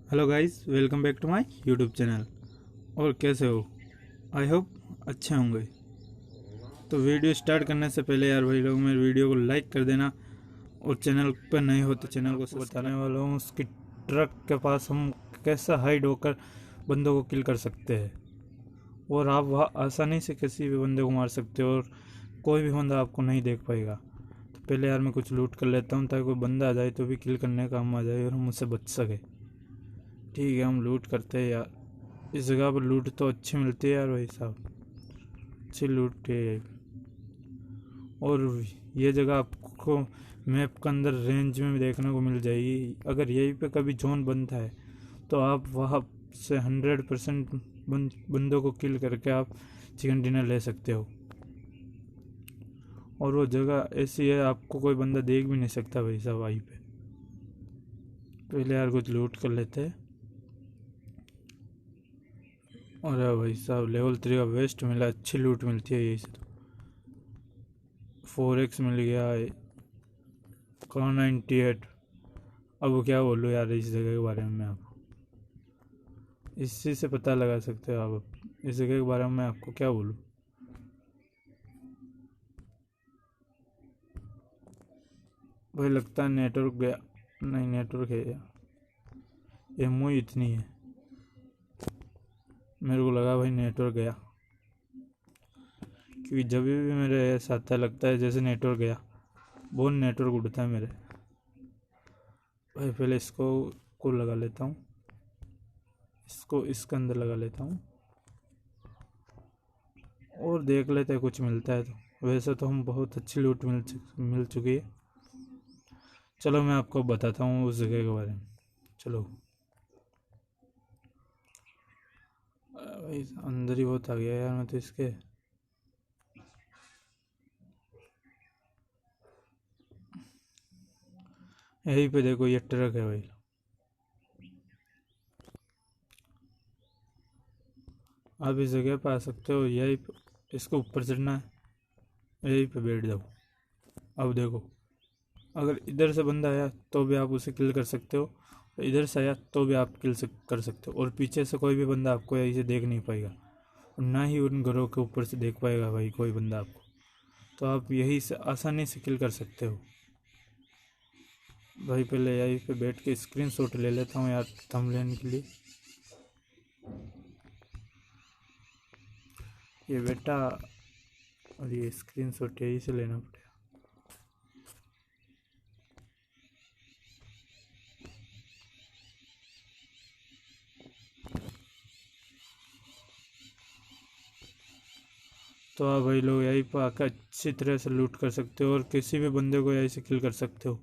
Hello guys, welcome back to my YouTube channel. और कैसे हो? आई होप अच्छे होंगे। तो वीडियो स्टार्ट करने से पहले यार भाई लोग मेरे वीडियो को लाइक कर देना, और चैनल पर नए हो तो चैनल को बताने वाला हूँ उसकी ट्रक के पास हम कैसा हाइड होकर बंदों को किल कर सकते हैं, और आप वहाँ आसानी से किसी भी बंदे को मार सकते हो और कोई भी बंदा आपको नहीं देख पाएगा। तो पहले यार मैं कुछ लूट कर लेता हूँ ताकि कोई बंदा आ जाए तो भी किल करने का हम आ जाए और हम उससे बच सके। ठीक है, हम लूट करते हैं यार। इस जगह पर लूट तो अच्छी मिलती है यार भाई साहब, अच्छी लूट है। और ये जगह आपको मैप के अंदर रेंज में भी देखने को मिल जाएगी। अगर यहीं पे कभी जोन बनता है तो आप वहाँ से 100% बंदों को किल करके आप चिकन डिनर ले सकते हो। और वो जगह ऐसी है आपको कोई बंदा देख भी नहीं सकता भाई साहब वहीं पे। पहले यार कुछ लूट कर लेते हैं। और भाई साहब लेवल 3 का वेस्ट मिला, अच्छी लूट मिलती है यही से। तो 4x मिल गया है, कौन 98। अब क्या बोलूँ यार इस जगह के बारे में मैं आपको, इसी से पता लगा सकते हो आप। इस जगह के बारे में मैं आपको क्या बोलूँ। भाई लगता है नेटवर्क गया। नहीं, नेटवर्क है यार, एमओ इतनी है। मेरे को लगा भाई नेटवर्क गया, क्योंकि जब भी मेरे ऐसा आता लगता है जैसे नेटवर्क गया, बहुत नेटवर्क उड़ता है मेरे। भाई पहले इसको को लगा लेता हूँ, इसको इसके अंदर लगा लेता हूँ और देख लेते हैं कुछ मिलता है तो। वैसे तो हम बहुत अच्छी लूट मिल चुकी है। चलो मैं आपको बताता हूँ उस जगह के बारे में। चलो भाई अंदर ही बहुत आ गया यार मैं तो इसके। यहीं पे देखो ये ट्रक है भाई, आप इस जगह पे आ सकते हो। यहीं पे इसको ऊपर चढ़ना है, यहीं पे बैठ जाओ। अब देखो, अगर इधर से बंदा आया तो भी आप उसे किल कर सकते हो, इधर से आया तो भी आप कर सकते हो। और पीछे से कोई भी बंदा आपको यहीं से देख नहीं पाएगा, और ना ही उन घरों के ऊपर से देख पाएगा भाई कोई बंदा आपको। तो आप यही से आसानी से किल कर सकते हो। भाई पहले यहीं पे बैठ के स्क्रीनशॉट ले लेता हूँ यार थंबनेल के लिए। ये बेटा, और ये स्क्रीनशॉट यहीं से लेना पड़ेगा। तो आप भाई लोग यहीं पर आकर अच्छी तरह से लूट कर सकते हो और किसी भी बंदे को यहीं से किल कर सकते हो।